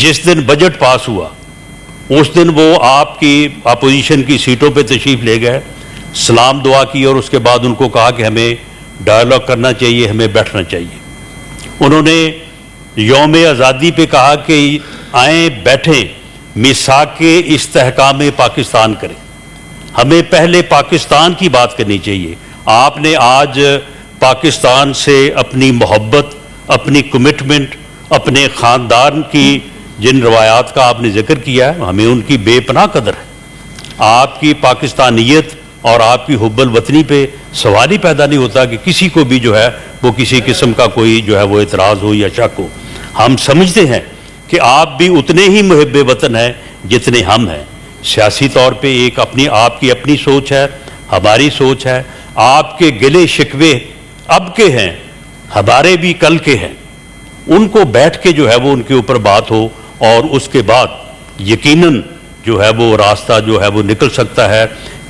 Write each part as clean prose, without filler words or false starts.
जिस दिन budget pass हुआ उस दिन वो आपकी अपोजिशन की सीटों पे तशरीफ़ ले गए, सलाम दुआ की और उसके बाद उनको कहा कि हमें डायलॉग करना चाहिए, हमें बैठना चाहिए। उन्होंने यौम आज़ादी पे कहा कि आएँ बैठें, मिसाके इस्तेहकाम पाकिस्तान करें, हमें पहले पाकिस्तान की बात करनी चाहिए। आपने आज पाकिस्तान से अपनी मोहब्बत, अपनी कमिटमेंट, अपने ख़ानदान की जिन रवायात का आपने जिक्र किया है, हमें उनकी बेपनाह कदर है। आपकी पाकिस्तानियत और आपकी हुब्बुल वतनी पे सवाल ही पैदा नहीं होता कि किसी को भी जो है वो किसी किस्म का कोई जो है वो एतराज़ हो या शक हो। हम समझते हैं कि आप भी उतने ही मुहिब्बे वतन हैं जितने हम हैं। सियासी तौर पे एक आपकी अपनी सोच है, हमारी सोच है। आपके गिले शिकवे अब के हैं, हमारे भी कल के हैं। उनको बैठ के जो है वो उनके ऊपर बात हो और उसके बाद यकीनन जो है वो रास्ता जो है वो निकल सकता है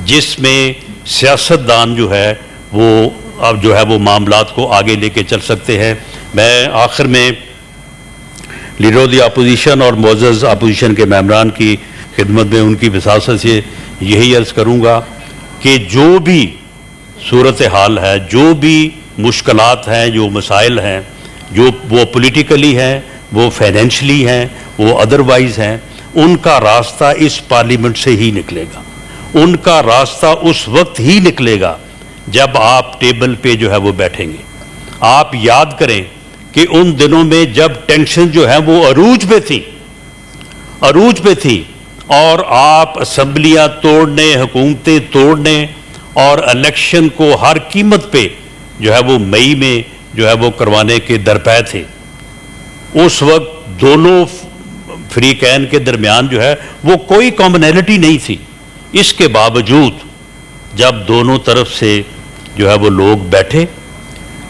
जिसमें सियासतदान जो है वो अब जो है वो मामलात को आगे लेके चल सकते हैं। मैं आखिर में लीडर ऑफ द अपोजिशन और मोअज़्ज़ज़ अपोजिशन के मेंबरान की खिदमत में उनकी विसासत से यही अर्ज़ करूँगा कि जो भी सूरत हाल है, जो भी मुश्किलात हैं, जो मसाइल हैं, जो वो पॉलिटिकली हैं, वो फाइनेंशली हैं, वो अदरवाइज़ हैं, उनका रास्ता इस पार्लियामेंट से ही निकलेगा। उनका रास्ता उस वक्त ही निकलेगा जब आप टेबल पे जो है वो बैठेंगे। आप याद करें कि उन दिनों में जब टेंशन जो है वो अरूज पे थी और आप असम्बलियाँ तोड़ने, हुकूमतें तोड़ने और इलेक्शन को हर कीमत पे जो है वो मई में जो है वो करवाने के दरपे थे। उस वक्त दोनों फ्रीकैन के दरमियान जो है वो कोई कॉमनैलिटी नहीं थी। इसके बावजूद जब दोनों तरफ से जो है वो लोग बैठे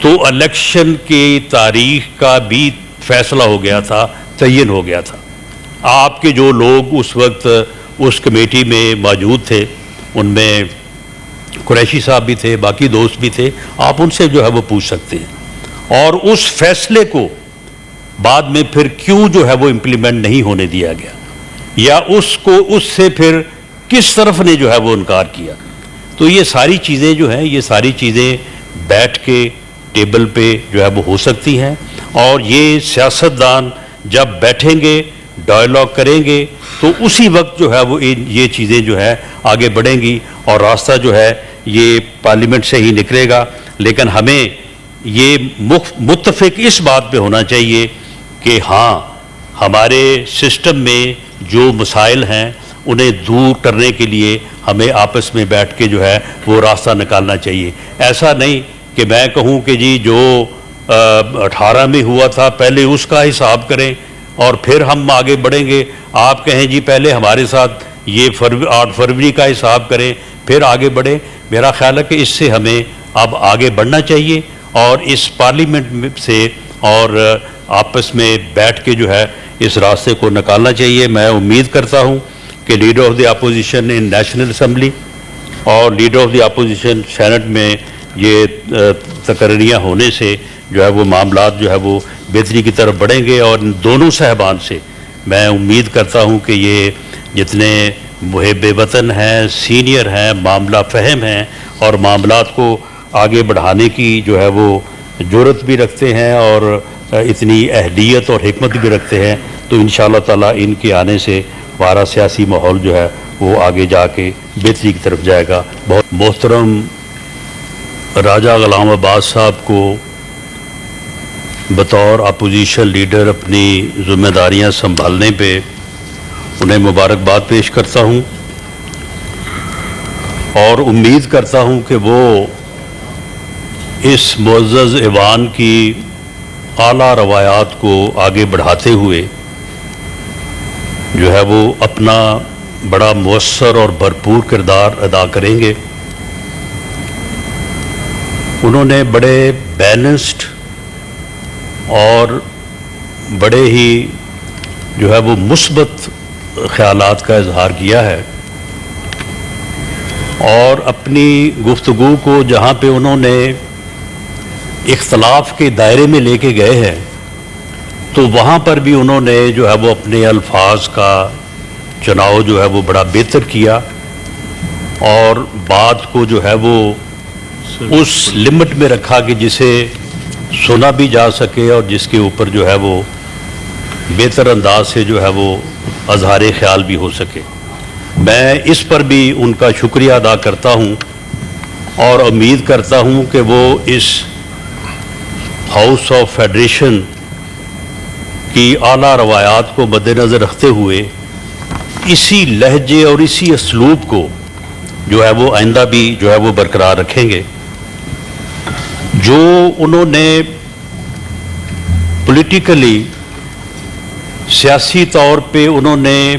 तो इलेक्शन की तारीख का भी फैसला हो गया था, तयन हो गया था। आपके जो लोग उस वक्त उस कमेटी में मौजूद थे उनमें कुरैशी साहब भी थे, बाकी दोस्त भी थे, आप उनसे जो है वो पूछ सकते हैं। और उस फैसले को बाद में फिर क्यों जो है वो इम्प्लीमेंट नहीं होने दिया गया या उससे फिर किस तरफ ने जो है वो इनकार किया। तो ये सारी चीज़ें जो हैं, ये सारी चीज़ें बैठ के टेबल पे जो है वो हो सकती हैं। और ये सियासतदान जब बैठेंगे, डायलॉग करेंगे तो उसी वक्त जो है वो ये चीज़ें जो है आगे बढ़ेंगी और रास्ता जो है ये पार्लियामेंट से ही निकलेगा। लेकिन हमें ये मुत्तफिक इस बात पे होना चाहिए कि हाँ, हमारे सिस्टम में जो मसाइल हैं उन्हें दूर करने के लिए हमें आपस में बैठ के जो है वो रास्ता निकालना चाहिए। ऐसा नहीं कि मैं कहूँ कि जी जो 18 में हुआ था पहले उसका हिसाब करें और फिर हम आगे बढ़ेंगे। आप कहें जी पहले हमारे साथ ये 8 फरवरी का हिसाब करें फिर आगे बढ़ें। मेरा ख्याल है कि इससे हमें अब आगे बढ़ना चाहिए और इस पार्लियामेंट से और आपस में बैठ के जो है इस रास्ते को निकालना चाहिए। मैं उम्मीद करता हूँ कि leader of the opposition in national assembly और leader of the opposition senate में ये तकरीरियाँ होने से जो है वो मामलात जो है वो बेहतरी की तरफ बढ़ेंगे। और इन दोनों साहबान से मैं उम्मीद करता हूँ कि ये जितने मुहिब्बे वतन हैं, सीनियर हैं, मामला फ़हम हैं और मामलात को आगे बढ़ाने की जो है वो जुर्रत भी रखते हैं और इतनी अहलियत और हिकमत भी रखते हैं, तो इंशाअल्लाह ताला इनके आने से हमारा सियासी माहौल जो है वो आगे जाके बेहतरी की तरफ जाएगा। बहुत मोहतरम राजा ग़ुलाम अब्बास साहब को बतौर अपोजिशन लीडर अपनी ज़िम्मेदारियां संभालने पे उन्हें मुबारकबाद पेश करता हूं और उम्मीद करता हूं कि वो इस मुअज़्ज़ज़ ऐवान की आला रवायात को आगे बढ़ाते हुए जो है वो अपना बड़ा मुअस्सर और भरपूर किरदार अदा करेंगे। उन्होंने बड़े बैलेंस्ड और बड़े ही जो है वो मुस्बत ख़यालात का इजहार किया है और अपनी गुफ्तगू को जहाँ पे उन्होंने इख्तलाफ के दायरे में लेके गए हैं تو وہاں پر بھی انہوں نے جو ہے وہ اپنے الفاظ کا چناؤ جو ہے وہ بڑا بہتر کیا اور بات کو جو ہے وہ اس لمٹ میں رکھا کہ جسے سنا بھی جا سکے اور جس کے اوپر جو ہے وہ بہتر انداز سے جو ہے وہ اظہار خیال بھی ہو سکے. میں اس پر بھی ان کا شکریہ ادا کرتا ہوں اور امید کرتا ہوں کہ وہ اس ہاؤس آف فیڈریشن کی اعلیٰ روایات کو مد نظر رکھتے ہوئے اسی لہجے اور اسی اسلوب کو جو ہے وہ آئندہ بھی جو ہے وہ برقرار رکھیں گے. جو انہوں نے پولیٹیکلی سیاسی طور پہ انہوں نے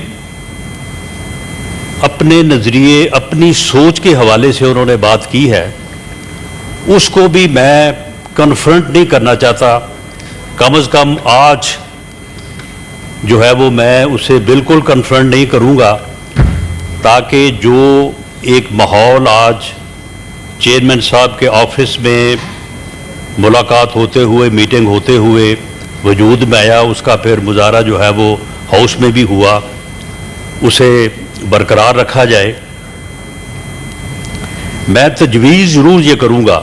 اپنے نظریے اپنی سوچ کے حوالے سے انہوں نے بات کی ہے اس کو بھی میں کنفرنٹ نہیں کرنا چاہتا. کم از کم آج جو ہے وہ میں اسے بالکل کنفرنٹ نہیں کروں گا تاکہ جو ایک ماحول آج چیئرمین صاحب کے آفس میں ملاقات ہوتے ہوئے میٹنگ ہوتے ہوئے وجود میں آیا اس کا پھر مظاہرہ جو ہے وہ ہاؤس میں بھی ہوا اسے برقرار رکھا جائے. میں تجویز ضرور یہ کروں گا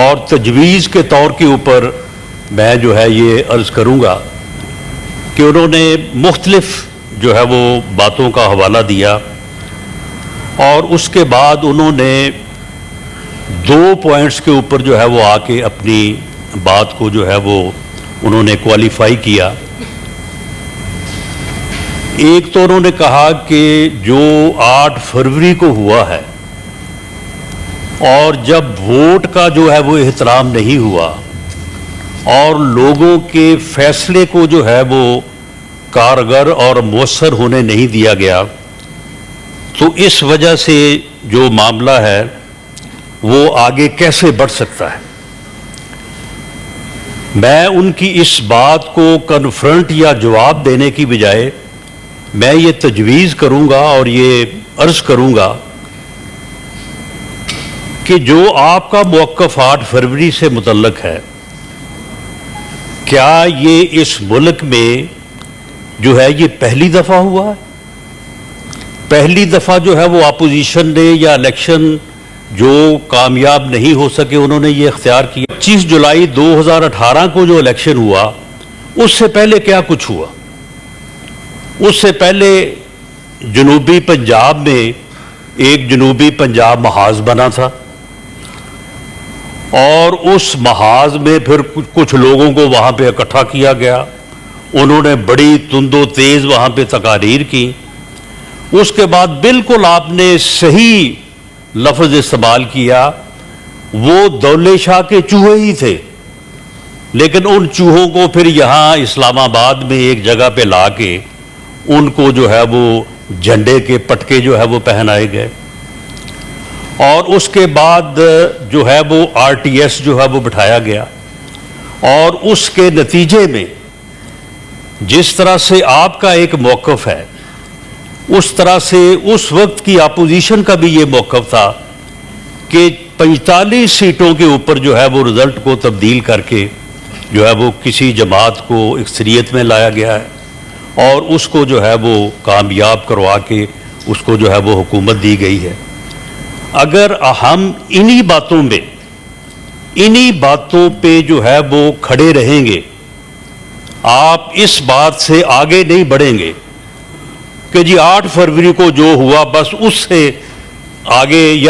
اور تجویز کے طور کے اوپر میں جو ہے یہ عرض کروں گا کہ انہوں نے مختلف جو ہے وہ باتوں کا حوالہ دیا اور اس کے بعد انہوں نے 2 پوائنٹس کے اوپر جو ہے وہ آ کے اپنی بات کو جو ہے وہ انہوں نے کوالیفائی کیا. ایک تو انہوں نے کہا کہ جو 8 فروری کو ہوا ہے اور جب ووٹ کا جو ہے وہ احترام نہیں ہوا اور لوگوں کے فیصلے کو جو ہے وہ کارگر اور مؤثر ہونے نہیں دیا گیا تو اس وجہ سے جو معاملہ ہے وہ آگے کیسے بڑھ سکتا ہے. میں ان کی اس بات کو کنفرنٹ یا جواب دینے کی بجائے میں یہ تجویز کروں گا اور یہ عرض کروں گا کہ جو آپ کا موقف 8 فروری سے متعلق ہے کیا یہ اس ملک میں جو ہے یہ پہلی دفعہ ہوا ہے؟ پہلی دفعہ جو ہے وہ اپوزیشن نے یا الیکشن جو کامیاب نہیں ہو سکے انہوں نے یہ اختیار کیا. 25 جولائی 2018 کو جو الیکشن ہوا اس سے پہلے کیا کچھ ہوا؟ اس سے پہلے جنوبی پنجاب میں ایک جنوبی پنجاب محاذ بنا تھا اور اس محاذ میں پھر کچھ لوگوں کو وہاں پہ اکٹھا کیا گیا. انہوں نے بڑی تند و تیز وہاں پہ تقاریر کی. اس کے بعد بالکل آپ نے صحیح لفظ استعمال کیا وہ دولے شاہ کے چوہے ہی تھے لیکن ان چوہوں کو پھر یہاں اسلام آباد میں ایک جگہ پہ لا کے ان کو جو ہے وہ جھنڈے کے پٹکے جو ہے وہ پہنائے گئے اور اس کے بعد جو ہے وہ RTS جو ہے وہ بٹھایا گیا اور اس کے نتیجے میں جس طرح سے آپ کا ایک موقف ہے اس طرح سے اس وقت کی اپوزیشن کا بھی یہ موقف تھا کہ 45 سیٹوں کے اوپر جو ہے وہ رزلٹ کو تبدیل کر کے جو ہے وہ کسی جماعت کو اکثریت میں لایا گیا ہے اور اس کو جو ہے وہ کامیاب کروا کے اس کو جو ہے وہ حکومت دی گئی ہے. اگر ہم انہی باتوں پہ جو ہے وہ کھڑے رہیں گے آپ اس بات سے آگے نہیں بڑھیں گے کہ جی 8 فروری کو جو ہوا بس اس سے آگے یا